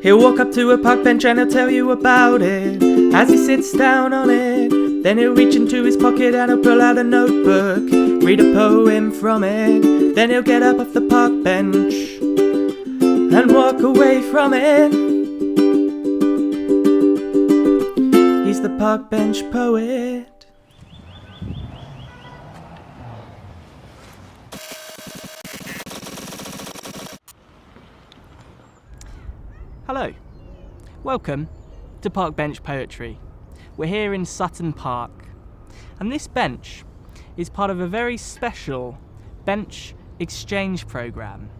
He'll walk up to a park bench and he'll tell you about it. As he sits down on it, then he'll reach into his pocket and he'll pull out a notebook, read a poem from it. Then he'll get up off the park bench and walk away from it. He's the park bench poet. Hello, welcome to Park Bench Poetry. We're here in Sutton Park, and this bench is part of a very special bench exchange programme.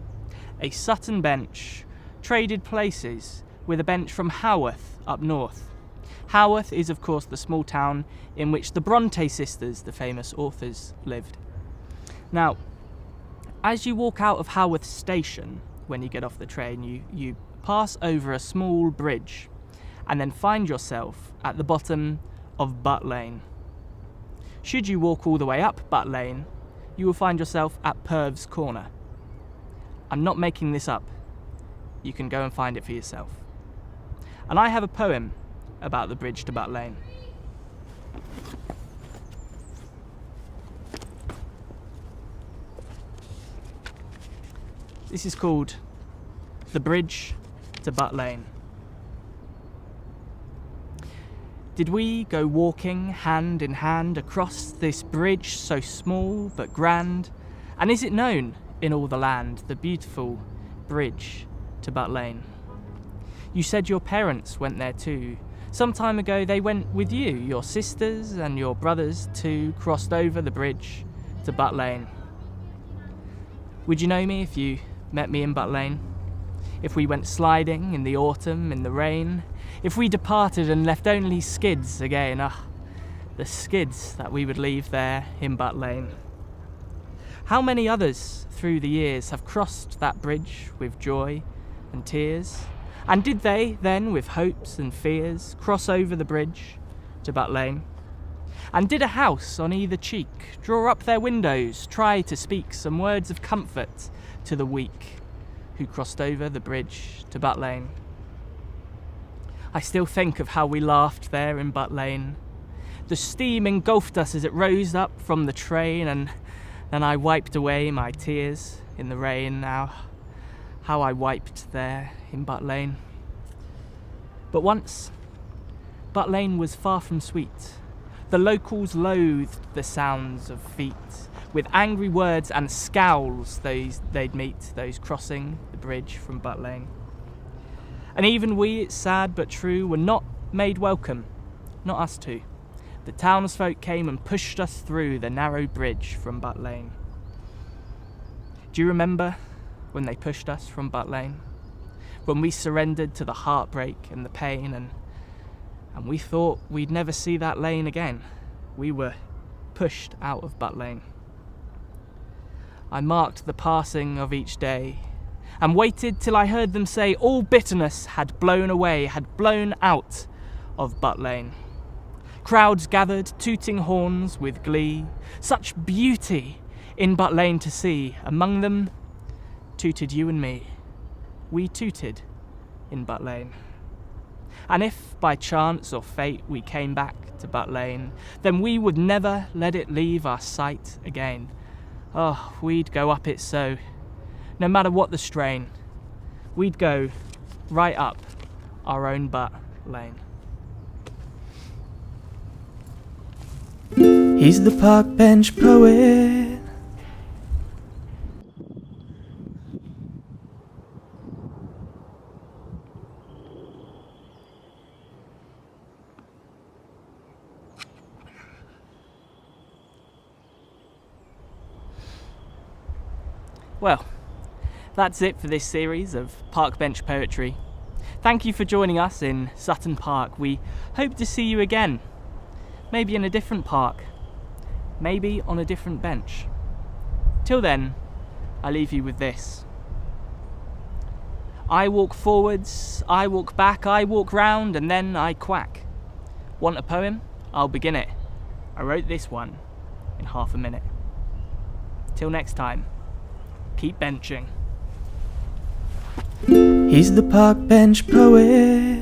A Sutton bench traded places with a bench from Haworth up north. Haworth is of course the small town in which the Bronte sisters, the famous authors, lived. Now, as you walk out of Haworth station, when you get off the train, you pass over a small bridge and then find yourself at the bottom of Butt Lane. Should you walk all the way up Butt Lane, you will find yourself at Purves Corner. I'm not making this up. You can go and find it for yourself. And I have a poem about the bridge to Butt Lane. This is called The Bridge to Butt Lane. Did we go walking hand in hand across this bridge so small but grand? And is it known in all the land, the beautiful bridge to Butt Lane? You said your parents went there too. Some time ago they went with you. Your sisters and your brothers too crossed over the bridge to Butt Lane. Would you know me if you met me in Butt Lane? If we went sliding in the autumn, in the rain, if we departed and left only skids again, the skids that we would leave there in Butt Lane. How many others through the years have crossed that bridge with joy and tears? And did they then, with hopes and fears, cross over the bridge to Butt Lane? And did a house on either cheek draw up their windows, try to speak some words of comfort to the weak who crossed over the bridge to Butt Lane? I still think of how we laughed there in Butt Lane. The steam engulfed us as it rose up from the train, and then I wiped away my tears in the rain. Now, how I wiped there in Butt Lane. But once, Butt Lane was far from sweet. The locals loathed the sounds of feet. With angry words and scowls they'd meet, those crossing the bridge from Butt Lane. And even we, it's sad but true, were not made welcome, not us two. The townsfolk came and pushed us through the narrow bridge from Butt Lane. Do you remember when they pushed us from Butt Lane? When we surrendered to the heartbreak and the pain, and we thought we'd never see that lane again. We were pushed out of Butt Lane. I marked the passing of each day and waited till I heard them say all bitterness had blown away, had blown out of Butt Lane. Crowds gathered, tooting horns with glee. Such beauty in Butt Lane to see. Among them, tooted you and me. We tooted in Butt Lane. And if by chance or fate we came back to Butt Lane, then we would never let it leave our sight again. Oh, we'd go up it so, no matter what the strain, we'd go right up our own Butt Lane. He's the park bench poet. Well, that's it for this series of Park Bench Poetry. Thank you for joining us in Sutton Park. We hope to see you again, maybe in a different park, maybe on a different bench. Till then, I leave you with this. I walk forwards, I walk back, I walk round, and then I quack. Want a poem? I'll begin it. I wrote this one in half a minute. Till next time, keep benching. He's the park bench poet.